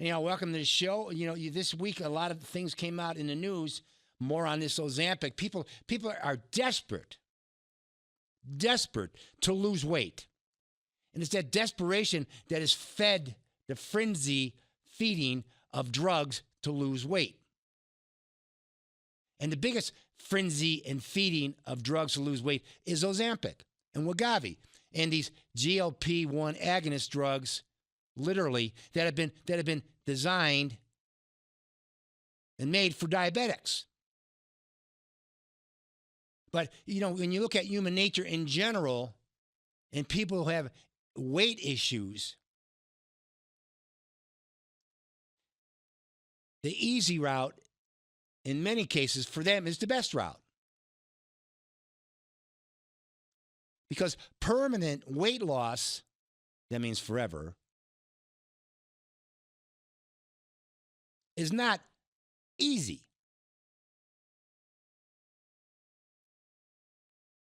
Welcome to the show. This week a lot of things came out in the news. More on this Ozempic. People are desperate to lose weight, and it's that desperation that has fed the frenzy feeding of drugs to lose weight. And the biggest frenzy and feeding of drugs to lose weight is Ozempic and Wegovy and these GLP-1 agonist drugs, literally that have been designed and made for diabetics. But when you look at human nature in general, and people who have weight issues, the easy route, in many cases, for them is the best route. Because permanent weight loss, that means forever, is not easy.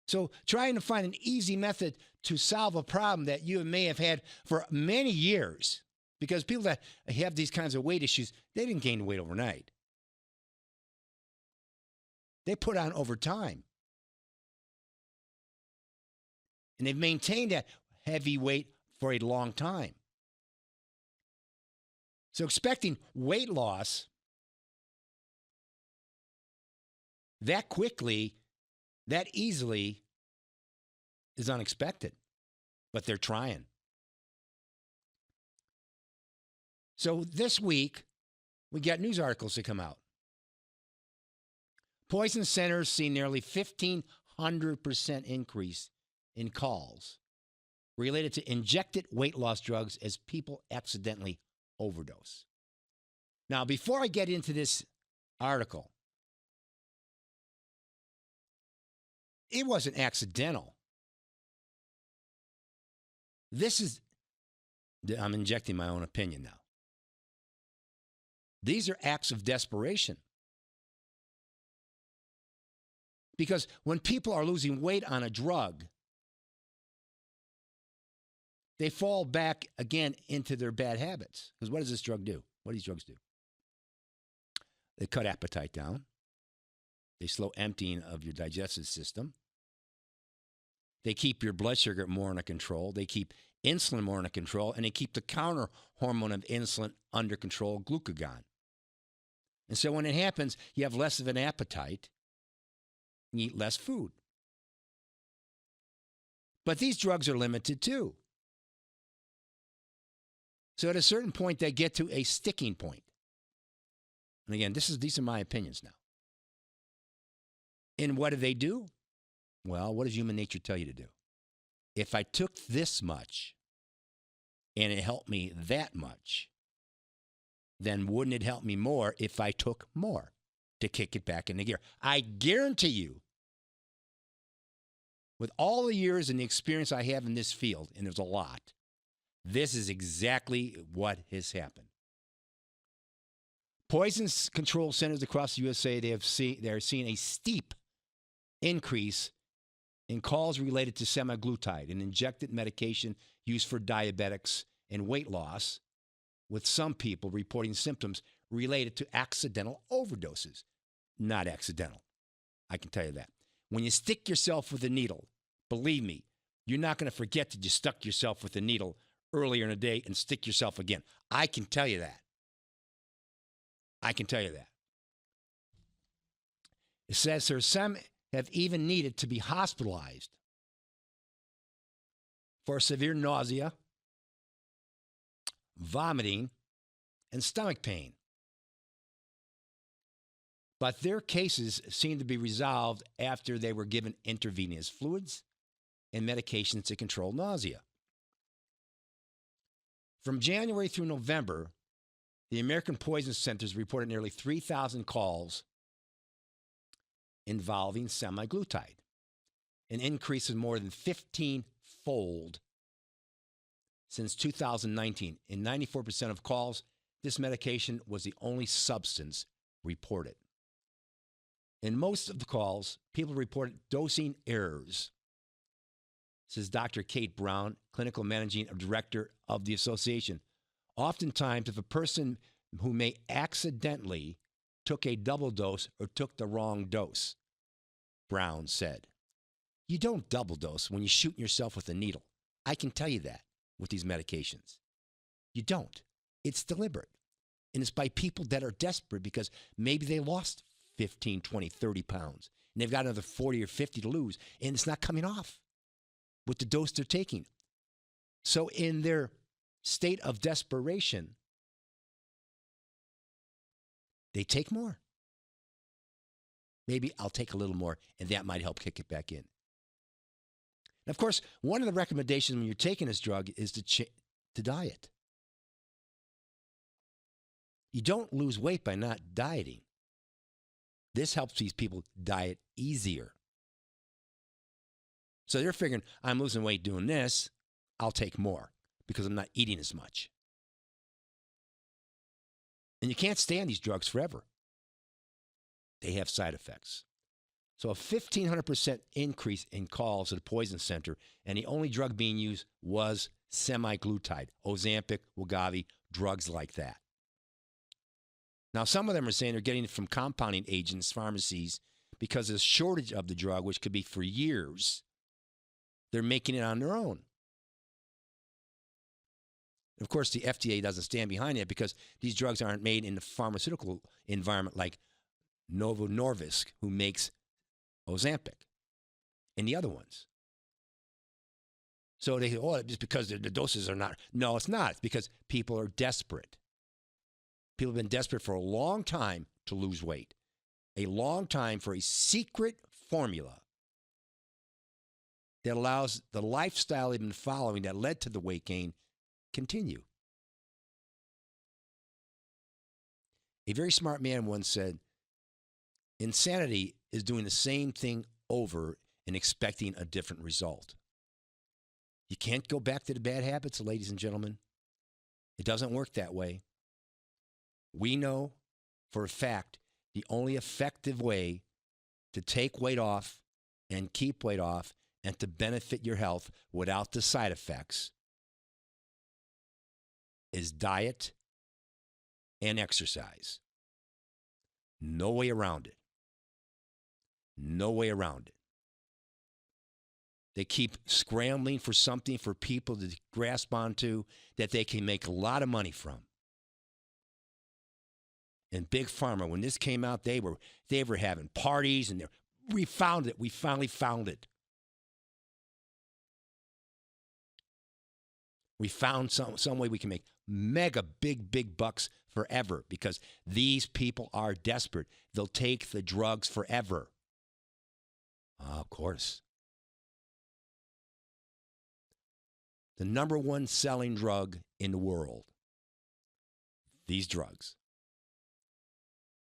So trying to find an easy method to solve a problem that you may have had for many years, because people that have these kinds of weight issues, they didn't gain weight overnight. They put on over time. And they've maintained that heavy weight for a long time. So expecting weight loss that quickly, that easily, is unexpected. But they're trying. So this week, we got news articles to come out. Poison centers see nearly 1,500% increase in calls related to injected weight loss drugs as people accidentally overdose. Now, before I get into this article, it wasn't accidental. I'm injecting my own opinion now. These are acts of desperation. Because when people are losing weight on a drug, they fall back again into their bad habits. Because what does this drug do? What do these drugs do? They cut appetite down. They slow emptying of your digestive system. They keep your blood sugar more under control. They keep insulin more under control. And they keep the counter hormone of insulin under control, glucagon. And so when it happens, you have less of an appetite. You eat less food. But these drugs are limited too. So at a certain point, they get to a sticking point. And again, these are my opinions now. And what do? Well, what does human nature tell you to do? If I took this much and it helped me that much, then wouldn't it help me more if I took more to kick it back into gear? I guarantee you, with all the years and the experience I have in this field, and there's a lot, this is exactly what has happened. Poison control centers across the USA, they're seeing a steep increase in calls related to semaglutide, an injected medication used for diabetics and weight loss, with some people reporting symptoms related to accidental overdoses. Not accidental. I can tell you that. When you stick yourself with a needle, believe me, you're not going to forget that you stuck yourself with a needle earlier in the day and stick yourself again. I can tell you that. It says here some have even needed to be hospitalized for severe nausea, vomiting, and stomach pain. But their cases seem to be resolved after they were given intravenous fluids and medications to control nausea. From January through November, the American Poison Centers reported nearly 3,000 calls involving semaglutide, an increase of more than 15-fold since 2019. In 94% of calls, this medication was the only substance reported. In most of the calls, people reported dosing errors, says Dr. Kate Brown, clinical managing director of the association. Oftentimes, if a person who may accidentally took a double dose or took the wrong dose, Brown said, you don't double dose when you're shooting yourself with a needle. I can tell you that with these medications. You don't. It's deliberate. And it's by people that are desperate because maybe they lost 15, 20, 30 pounds and they've got another 40 or 50 to lose and it's not coming off with the dose they're taking. So in their state of desperation, they take more. Maybe I'll take a little more and that might help kick it back in. And of course, one of the recommendations when you're taking this drug is to diet. You don't lose weight by not dieting. This helps these people diet easier. So they're figuring, I'm losing weight doing this, I'll take more because I'm not eating as much. And you can't stay on these drugs forever. They have side effects. So a 1,500% increase in calls at the poison center, and the only drug being used was semaglutide, Ozempic, Wegovy, drugs like that. Now, some of them are saying they're getting it from compounding agents, pharmacies, because there's a shortage of the drug, which could be for years. They're making it on their own. Of course, the FDA doesn't stand behind it because these drugs aren't made in the pharmaceutical environment like Novo Nordisk, who makes Ozempic, and the other ones. So they say, oh, just because the doses are not. No, it's not. It's because people are desperate. People have been desperate for a long time to lose weight. A long time for a secret formula that allows the lifestyle they've been following that led to the weight gain continue. A very smart man once said, insanity is doing the same thing over and expecting a different result. You can't go back to the bad habits, ladies and gentlemen. It doesn't work that way. We know for a fact the only effective way to take weight off and keep weight off and to benefit your health without the side effects is diet and exercise. No way around it. No way around it. They keep scrambling for something for people to grasp onto that they can make a lot of money from. And Big Pharma, when this came out, they were having parties and we found it. We finally found it. We found some way we can make mega big bucks forever because these people are desperate. They'll take the drugs forever. Of course. The number one selling drug in the world, these drugs.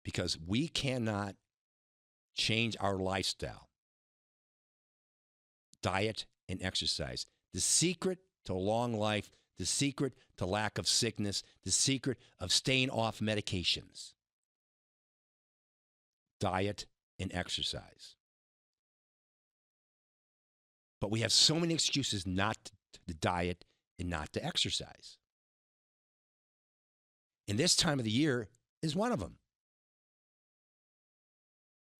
Because we cannot change our lifestyle, diet and exercise. The secret to long life, the secret to lack of sickness, the secret of staying off medications. Diet and exercise. But we have so many excuses not to diet and not to exercise. And this time of the year is one of them.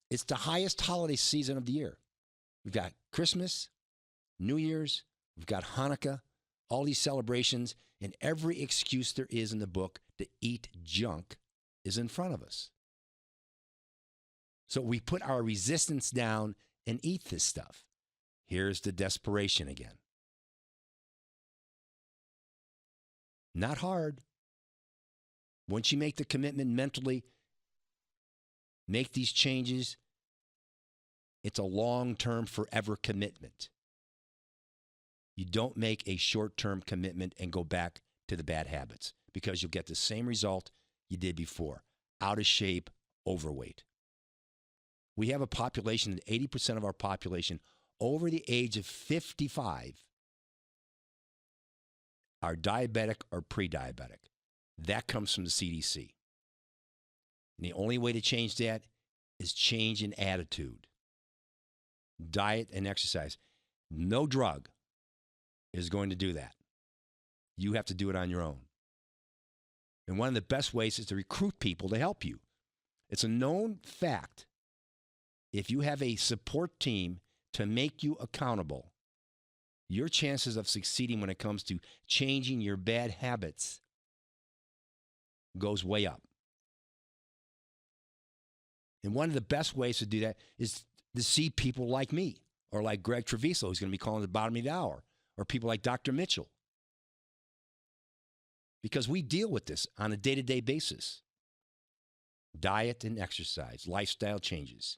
It's the highest holiday season of the year. We've got Christmas, New Year's, we've got Hanukkah, all these celebrations, and every excuse there is in the book to eat junk is in front of us. So we put our resistance down and eat this stuff. Here's the desperation again. Not hard. Once you make the commitment mentally, make these changes, it's a long-term, forever commitment. You don't make a short-term commitment and go back to the bad habits because you'll get the same result you did before. Out of shape, overweight. We have a population, that 80% of our population over the age of 55 are diabetic or pre-diabetic. That comes from the CDC. And the only way to change that is change in attitude. Diet and exercise. No drug is going to do that. You have to do it on your own. And one of the best ways is to recruit people to help you. It's a known fact. If you have a support team to make you accountable, your chances of succeeding when it comes to changing your bad habits goes way up. And one of the best ways to do that is to see people like me or like Greg Treviso, who's going to be calling at the bottom of the hour, or people like Dr. Mitchell. Because we deal with this on a day-to-day basis. Diet and exercise, lifestyle changes.